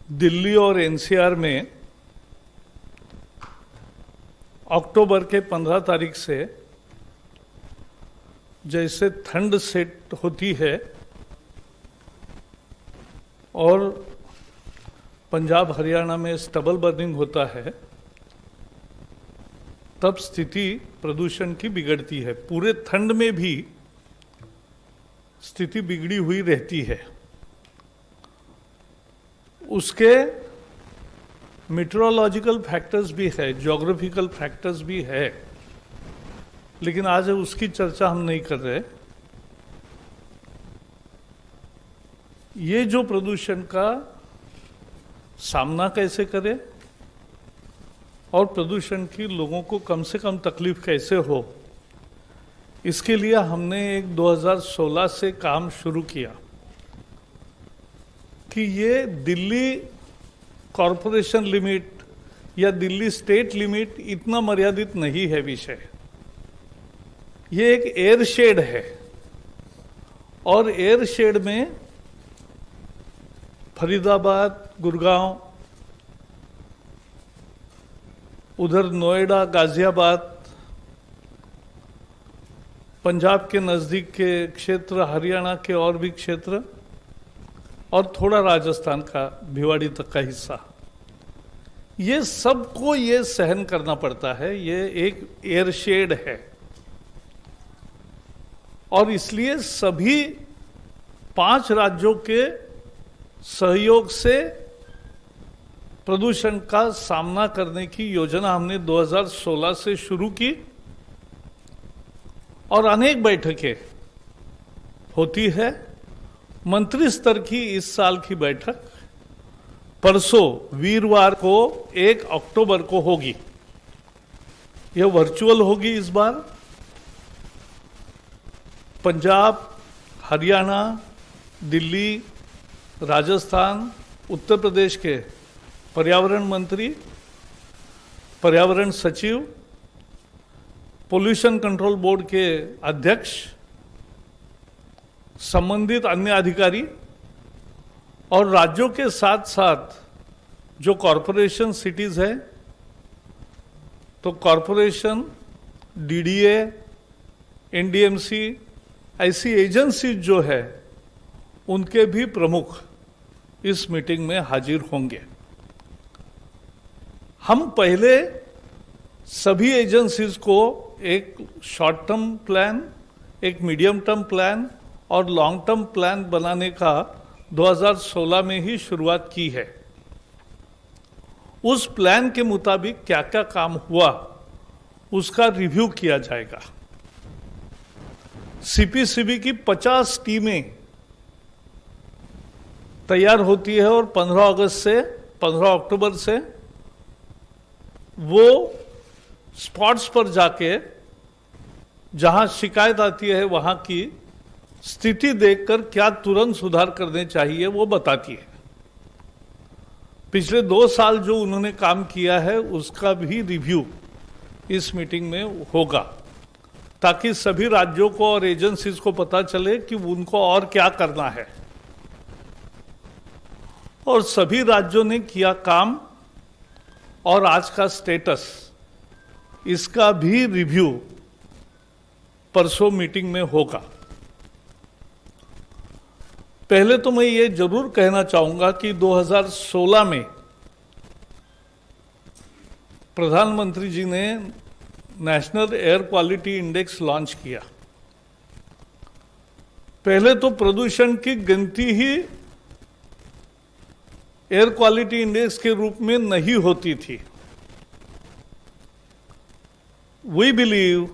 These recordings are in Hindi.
दिल्ली और एनसीआर में अक्टूबर के 15 तारीख से जैसे ठंड सेट होती है और पंजाब हरियाणा में स्टबल बर्निंग होता है, तब स्थिति प्रदूषण की बिगड़ती है। पूरे ठंड में भी स्थिति बिगड़ी हुई रहती है। उसके मीटरोलॉजिकल फैक्टर्स भी है, ज्योग्राफिकल फैक्टर्स भी है, लेकिन आज उसकी चर्चा हम नहीं कर रहे। ये जो प्रदूषण का सामना कैसे करें और प्रदूषण की लोगों को कम से कम तकलीफ कैसे हो, इसके लिए हमने एक 2016 से काम शुरू किया कि ये दिल्ली कॉरपोरेशन लिमिट या दिल्ली स्टेट लिमिट इतना मर्यादित नहीं है विषय। ये एक एयर शेड है और एयर शेड में फरीदाबाद, गुड़गांव, उधर नोएडा, गाजियाबाद, पंजाब के नज़दीक के क्षेत्र, हरियाणा के और भी क्षेत्र और थोड़ा राजस्थान का भिवाड़ी तक का हिस्सा, ये सबको ये सहन करना पड़ता है। ये एक एयर शेड है और इसलिए सभी 5 राज्यों के सहयोग से प्रदूषण का सामना करने की योजना हमने 2016 से शुरू की और अनेक बैठकें होती है। मंत्री स्तर की इस साल की बैठक परसों वीरवार को 1 अक्टूबर को होगी। यह वर्चुअल होगी इस बार। पंजाब, हरियाणा, दिल्ली, राजस्थान, उत्तर प्रदेश के पर्यावरण मंत्री, पर्यावरण सचिव, पोल्यूशन कंट्रोल बोर्ड के अध्यक्ष, संबंधित अन्य अधिकारी और राज्यों के साथ साथ जो कॉरपोरेशन सिटीज है, तो कॉरपोरेशन, डीडीए, एनडीएमसी, ऐसी एजेंसी जो है, उनके भी प्रमुख इस मीटिंग में हाजिर होंगे। हम पहले सभी एजेंसीज को एक शॉर्ट टर्म प्लान, एक मीडियम टर्म प्लान और लॉन्ग टर्म प्लान बनाने का 2016 में ही शुरुआत की है। उस प्लान के मुताबिक क्या क्या काम हुआ, उसका रिव्यू किया जाएगा। सीपीसीबी की 50 टीमें तैयार होती है और 15 अक्टूबर से वो स्पॉट्स पर जाके जहां शिकायत आती है वहां की स्थिति देखकर क्या तुरंत सुधार करने चाहिए वो बताती है। पिछले 2 साल जो उन्होंने काम किया है उसका भी रिव्यू इस मीटिंग में होगा, ताकि सभी राज्यों को और एजेंसीज को पता चले कि उनको और क्या करना है। और सभी राज्यों ने किया काम और आज का स्टेटस, इसका भी रिव्यू परसों मीटिंग में होगा। पहले तो मैं ये जरूर कहना चाहूंगा कि 2016 में प्रधानमंत्री जी ने national air quality index launch किया। पहले तो प्रदूषण की गिनती ही एयर क्वालिटी इंडेक्स के रूप में नहीं होती थी। We believe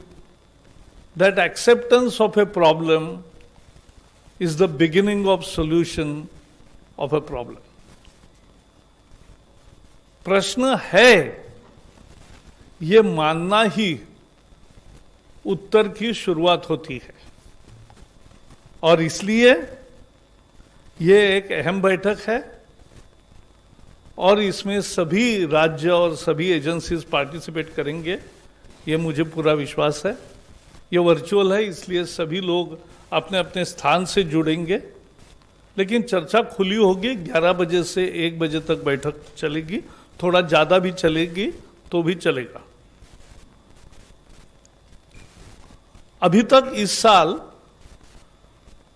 that acceptance of a problem is the beginning of solution of a problem. प्रश्न है, ये मानना ही उत्तर की शुरुआत होती है और इसलिए ये एक अहम बैठक है और इसमें सभी राज्य और सभी एजेंसीज पार्टिसिपेट करेंगे, ये मुझे पूरा विश्वास है। ये वर्चुअल है, इसलिए सभी लोग अपने अपने स्थान से जुड़ेंगे लेकिन चर्चा खुली होगी। 11 बजे से 1 बजे तक बैठक चलेगी, थोड़ा ज्यादा भी चलेगी तो भी चलेगा। अभी तक इस साल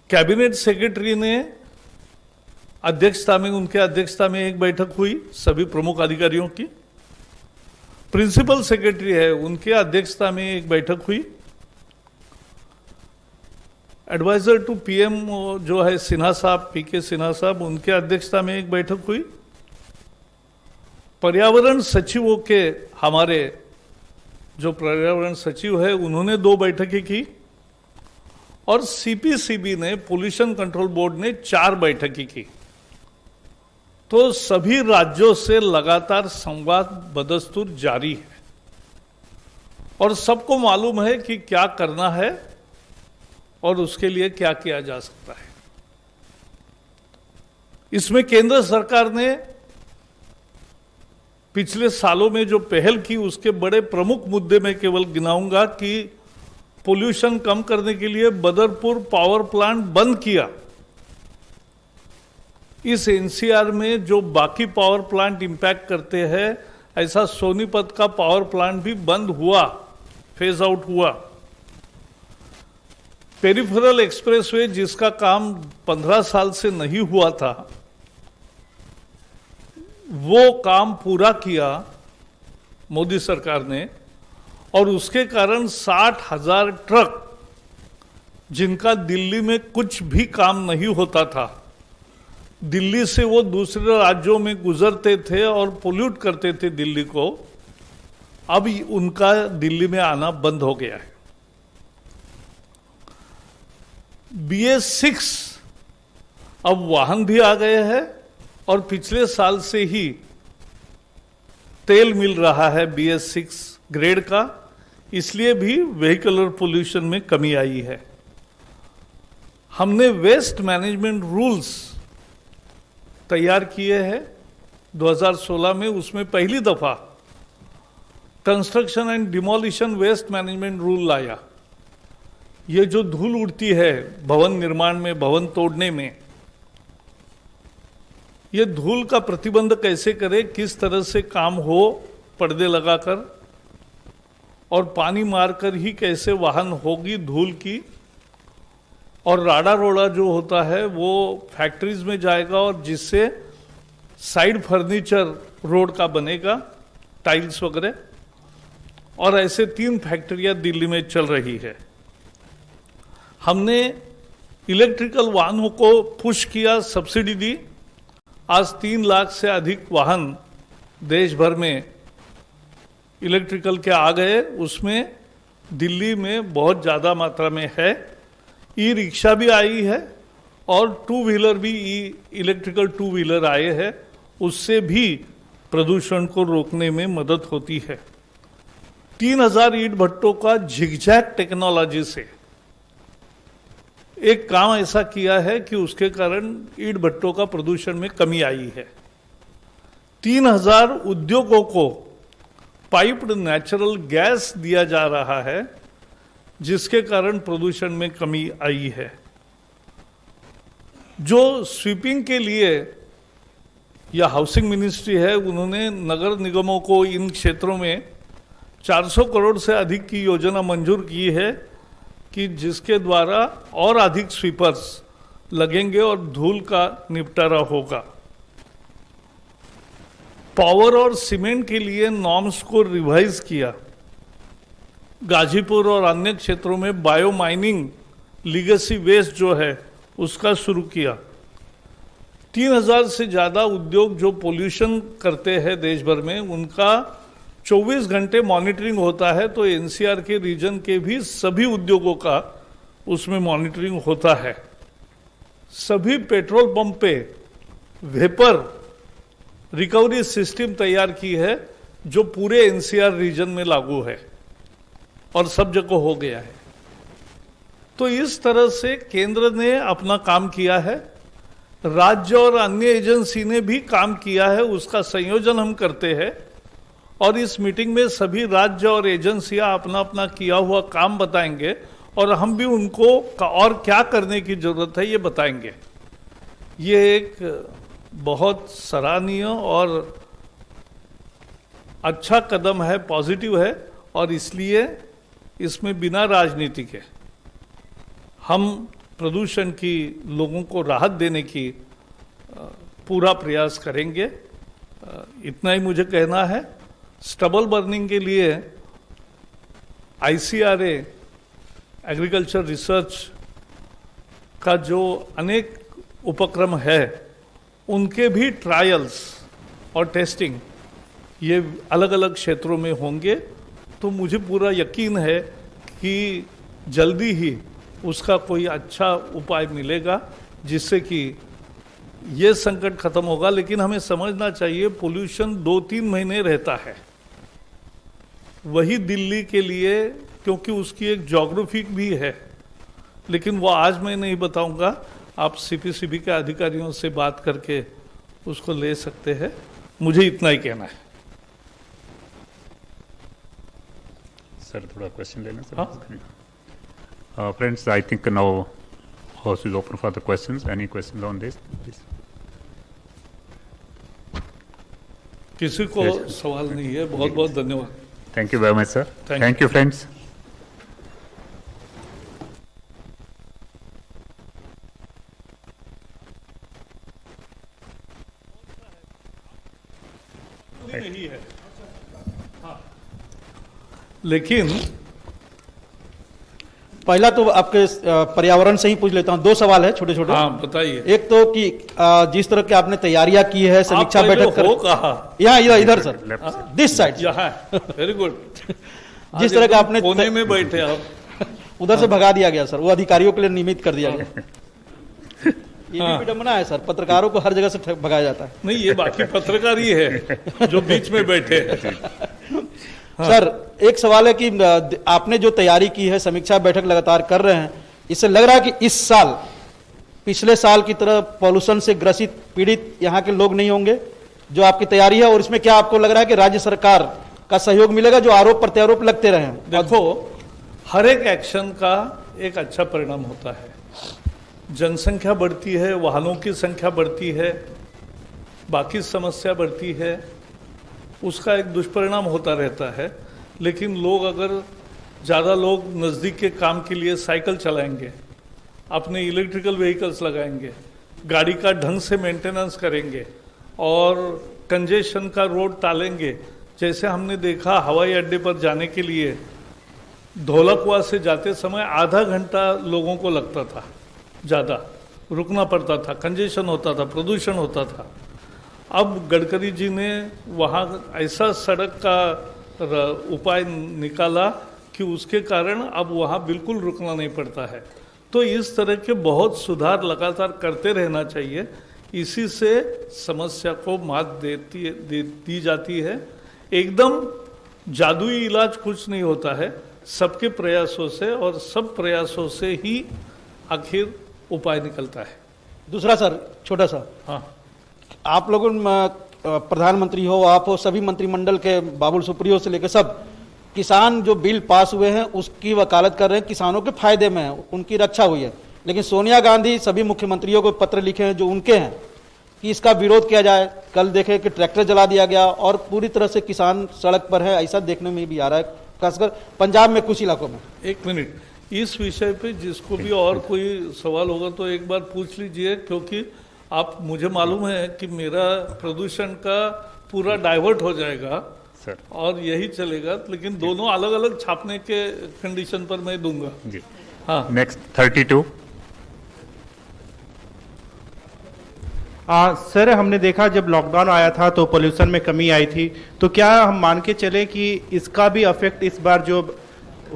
कैबिनेट सेक्रेटरी ने अध्यक्षता में, उनके अध्यक्षता में एक बैठक हुई सभी प्रमुख अधिकारियों की। प्रिंसिपल सेक्रेटरी है, उनके अध्यक्षता में एक बैठक हुई। एडवाइजर टू पीएम जो है सिन्हा साहब, पीके सिन्हा साहब, उनके अध्यक्षता में एक बैठक हुई। पर्यावरण सचिवों के, हमारे जो पर्यावरण सचिव है, उन्होंने 2 बैठकें की और सीपीसीबी ने, पोल्यूशन कंट्रोल बोर्ड ने 4 बैठकें की। तो सभी राज्यों से लगातार संवाद बदस्तूर जारी है और सबको मालूम है कि क्या करना है और उसके लिए क्या किया जा सकता है। इसमें केंद्र सरकार ने पिछले सालों में जो पहल की, उसके बड़े प्रमुख मुद्दे में केवल गिनाऊंगा कि पोल्यूशन कम करने के लिए बदरपुर पावर प्लांट बंद किया। इस एनसीआर में जो बाकी पावर प्लांट इंपैक्ट करते हैं, ऐसा सोनीपत का पावर प्लांट भी बंद हुआ, फेज आउट हुआ। पेरिफेरल एक्सप्रेसवे जिसका काम 15 साल से नहीं हुआ था, वो काम पूरा किया मोदी सरकार ने और उसके कारण 60,000 ट्रक, जिनका दिल्ली में कुछ भी काम नहीं होता था, दिल्ली से वो दूसरे राज्यों में गुजरते थे और पोल्यूट करते थे दिल्ली को, अब उनका दिल्ली में आना बंद हो गया है। BS6 अब वाहन भी आ गए हैं और पिछले साल से ही तेल मिल रहा है BS6 ग्रेड का, इसलिए भी व्हीकलर पोल्यूशन में कमी आई है। हमने वेस्ट मैनेजमेंट रूल्स तैयार किए हैं 2016 में, उसमें पहली दफा construction and demolition waste management rule लाया। ये जो धूल उड़ती है भवन निर्माण में, भवन तोड़ने में, ये धूल का प्रतिबंध कैसे करें, किस तरह से काम हो, पर्दे लगाकर और पानी मारकर ही कैसे वाहन होगी धूल की, और राडा रोड़ा जो होता है वो फैक्ट्रीज में जाएगा और जिससे साइड फर्नीचर रोड का बनेगा, टाइल्स वगैरह। और ऐसे 3 फैक्ट्रियां दिल्ली में चल रही है। हमने इलेक्ट्रिकल वाहनों को पुश किया, सब्सिडी दी। आज 3 लाख से अधिक वाहन देश भर में इलेक्ट्रिकल के आ गए, उसमें दिल्ली में बहुत ज़्यादा मात्रा में है। ई रिक्शा भी आई है और 2 व्हीलर भी, इलेक्ट्रिकल 2 व्हीलर आए हैं, उससे भी प्रदूषण को रोकने में मदद होती है। 3000 ईंट भट्टों का झिगझैग टेक्नोलॉजी से एक काम ऐसा किया है कि उसके कारण ईंट भट्टों का प्रदूषण में कमी आई है। 3000 उद्योगों को पाइप्ड नेचुरल गैस दिया जा रहा है, जिसके कारण प्रदूषण में कमी आई है। जो स्वीपिंग के लिए या हाउसिंग मिनिस्ट्री है, उन्होंने नगर निगमों को इन क्षेत्रों में 400 करोड़ से अधिक की योजना मंजूर की है कि जिसके द्वारा और अधिक स्वीपर्स लगेंगे और धूल का निपटारा होगा। पावर और सीमेंट के लिए नॉर्म्स को रिवाइज किया। गाजीपुर और अन्य क्षेत्रों में बायो माइनिंग लीगेसी वेस्ट जो है उसका शुरू किया। 3000 से ज़्यादा उद्योग जो पोल्यूशन करते हैं देश भर में, उनका 24 घंटे मॉनिटरिंग होता है। तो एनसीआर के रीजन के भी सभी उद्योगों का उसमें मॉनिटरिंग होता है। सभी पेट्रोल पंप पे वेपर रिकवरी सिस्टम तैयार की है, जो पूरे एनसीआर रीजन में लागू है और सब जगह हो गया है। तो इस तरह से केंद्र ने अपना काम किया है, राज्य और अन्य एजेंसी ने भी काम किया है, उसका संयोजन हम करते हैं। और इस मीटिंग में सभी राज्य और एजेंसियां अपना अपना किया हुआ काम बताएंगे और हम भी उनको और क्या करने की जरूरत है ये बताएंगे। ये एक बहुत सराहनीय और अच्छा कदम है, पॉजिटिव है, और इसलिए इसमें बिना राजनीति के हम प्रदूषण की लोगों को राहत देने की पूरा प्रयास करेंगे। इतना ही मुझे कहना है। स्टबल बर्निंग के लिए ICRA एग्रीकल्चर रिसर्च का जो अनेक उपक्रम है, उनके भी ट्रायल्स और टेस्टिंग ये अलग अलग क्षेत्रों में होंगे। तो मुझे पूरा यकीन है कि जल्दी ही उसका कोई अच्छा उपाय मिलेगा जिससे कि ये संकट खत्म होगा। लेकिन हमें समझना चाहिए पोल्यूशन 2-3 महीने रहता है। वही दिल्ली के लिए, क्योंकि उसकी एक ज्योग्राफी भी है, लेकिन वो आज मैं नहीं बताऊंगा, आप CPCB के अधिकारियों से बात करके उसको ले सकते हैं। मुझे इतना ही कहना है। सर थोड़ा क्वेश्चन लेना sir. Friends, I think now house is open for the questions. Any questions on this, please? किसी को सवाल नहीं है। बहुत बहुत धन्यवाद। Thank you very much, sir. Thank you, friends. नहीं है। हाँ। लेकिन पहला तो आपके पर्यावरण से ही पूछ लेता हूं। 2 सवाल है छोटे छोटे। हाँ, बताइए। एक तो कि जिस तरह की आपने तैयारियां की है, समीक्षा बैठक कर, कहा यहाँ इधर sir, this side. Very good. जिस तरह का आपने कोने में बैठे आप, उधर से भगा दिया गया सर, वो अधिकारियों के लिए नियमित कर दिया गया। ये भी विडंबना है सर, पत्रकारों को हर जगह से भगाया जाता है। नहीं, ये बाकी पत्रकार ही है जो बीच में बैठे हैं। सर एक सवाल है कि आपने जो तैयारी की है, समीक्षा बैठक लगातार कर रहे हैं, इससे लग रहा है कि इस साल पिछले साल की तरह पॉल्यूशन से ग्रसित पीड़ित यहाँ के लोग नहीं होंगे, जो आपकी तैयारी है? और इसमें क्या आपको लग रहा है कि राज्य सरकार का सहयोग मिलेगा, जो आरोप प्रत्यारोप लगते रहे? देखो, हर एक एक्शन का एक अच्छा परिणाम होता है। जनसंख्या बढ़ती है, वाहनों की संख्या बढ़ती है, बाकी समस्या बढ़ती है, उसका एक दुष्परिणाम होता रहता है। लेकिन लोग अगर ज़्यादा लोग नज़दीक के काम के लिए साइकिल चलाएंगे, अपने इलेक्ट्रिकल व्हीकल्स लगाएंगे, गाड़ी का ढंग से मेंटेनेंस करेंगे और कंजेशन का रोड टालेंगे। जैसे हमने देखा हवाई अड्डे पर जाने के लिए धौलकुआं से जाते समय आधा घंटा लोगों को लगता था, ज़्यादा रुकना पड़ता था, कंजेशन होता था, प्रदूषण होता था। अब गडकरी जी ने वहाँ ऐसा सड़क का उपाय निकाला कि उसके कारण अब वहाँ बिल्कुल रुकना नहीं पड़ता है। तो इस तरह के बहुत सुधार लगातार करते रहना चाहिए। इसी से समस्या को मात दी जाती है। एकदम जादुई इलाज कुछ नहीं होता है, सबके प्रयासों से और सब प्रयासों से ही आखिर उपाय निकलता है। दूसरा सर, छोटा सा, हाँ, आप लोगों प्रधानमंत्री हो, आप हो, सभी मंत्रिमंडल के बाबुल सुप्रियो से लेकर सब किसान जो बिल पास हुए हैं उसकी वकालत कर रहे हैं, किसानों के फायदे में है, उनकी रक्षा हुई है। लेकिन सोनिया गांधी सभी मुख्यमंत्रियों को पत्र लिखे हैं जो उनके हैं कि इसका विरोध किया जाए। कल देखे कि ट्रैक्टर जला दिया गया और पूरी तरह से किसान सड़क पर है, ऐसा देखने में भी आ रहा है, खासकर पंजाब में कुछ इलाकों में। एक मिनट, इस विषय पे जिसको भी और कोई सवाल होगा तो एक बार पूछ लीजिए, क्योंकि आप, मुझे मालूम है कि मेरा प्रदूषण का पूरा डाइवर्ट हो जाएगा सर और यही चलेगा, लेकिन दोनों अलग अलग छापने के कंडीशन पर मैं दूंगा जी। हाँ, नेक्स्ट 32। सर हमने देखा जब लॉकडाउन आया था तो पोल्यूशन में कमी आई थी, तो क्या हम मान के चले कि इसका भी इफेक्ट इस बार जो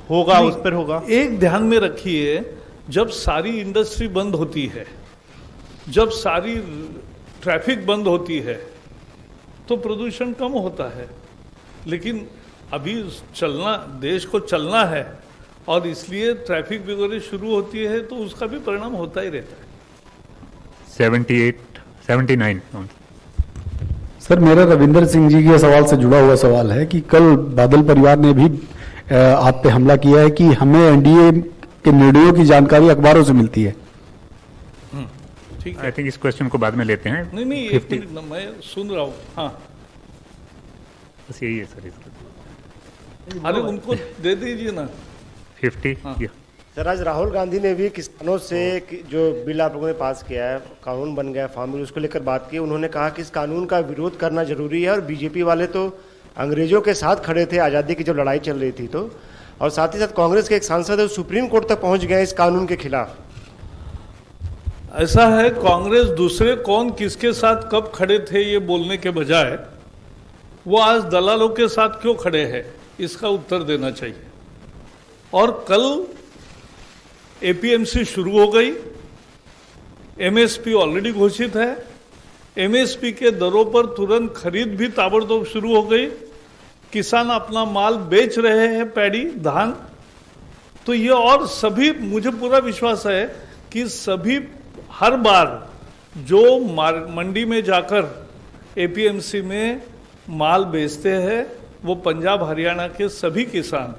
होगा उस पर होगा? एक ध्यान में रखिए, जब सारी इंडस्ट्री बंद होती है, जब सारी ट्रैफिक बंद होती है तो प्रदूषण कम होता है। लेकिन अभी चलना, देश को चलना है और इसलिए ट्रैफिक वगैरह शुरू होती है तो उसका भी परिणाम होता ही रहता है। 79। सर मेरा रविंदर सिंह जी के सवाल से जुड़ा हुआ सवाल है कि कल बादल परिवार ने भी आप पे हमला किया है कि हमें एनडीए के निर्णयों की जानकारी अखबारों से मिलती है। ठीक है। आई थिंक इस क्वेश्चन को बाद में लेते हैं। नहीं नहीं, एक 50 मिनट ना, मैं सुन रहा हूँ। हाँ, बस यही है सर इसका। अरे उनको दे दीजिए ना। 50 हाँ। या सर, आज राहुल गांधी ने भी किसानों से जो बिल आप लोगों ने पास किया है, कानून बन गया फार्म बिल, उसको लेकर बात की। उन्होंने कहा कि इस कानून का विरोध करना जरूरी है और बीजेपी वाले तो अंग्रेजों के साथ खड़े थे आज़ादी की जब लड़ाई चल रही थी तो, और साथ ही साथ कांग्रेस के एक सांसद है सुप्रीम कोर्ट तक पहुंच गए इस कानून के खिलाफ। ऐसा है, कांग्रेस दूसरे कौन किसके साथ कब खड़े थे ये बोलने के बजाय वो आज दलालों के साथ क्यों खड़े हैं इसका उत्तर देना चाहिए। और कल एपीएमसी शुरू हो गई, एमएसपी ऑलरेडी घोषित है, एमएसपी के दरों पर तुरंत खरीद भी ताबड़तोड़ शुरू हो गई, किसान अपना माल बेच रहे हैं, पैडी धान। तो ये और सभी, मुझे पूरा विश्वास है कि सभी हर बार जो मंडी में जाकर एपीएमसी में माल बेचते हैं वो पंजाब हरियाणा के सभी किसान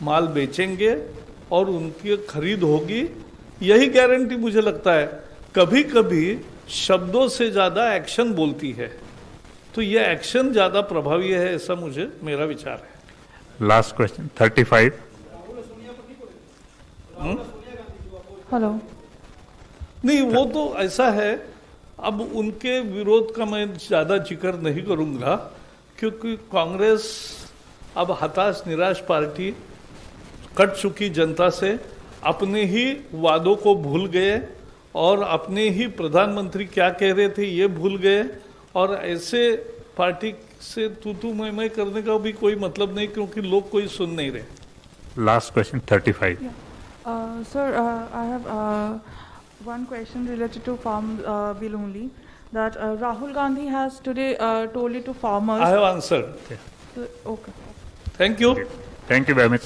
माल बेचेंगे और उनकी खरीद होगी। यही गारंटी मुझे लगता है। कभी कभी शब्दों से ज्यादा एक्शन बोलती है, तो ये एक्शन ज्यादा प्रभावी है, ऐसा मुझे मेरा विचार है। Last question 35। हेलो। नहीं, वो तो ऐसा है, अब उनके विरोध का मैं ज्यादा जिक्र नहीं करूंगा क्योंकि कांग्रेस अब हताश निराश पार्टी, कट चुकी जनता से, अपने ही वादों को भूल गए और अपने ही प्रधानमंत्री क्या कह रहे थे ये भूल गए, और ऐसे पार्टी से तू मैं करने का भी कोई मतलब नहीं क्योंकि लोग कोई सुन नहीं रहे। Last question 35। Sir, I have one question related to farm bill only. That Rahul Gandhi has today told it to farmers. I have answered. Okay. Thank you. Thank you very much.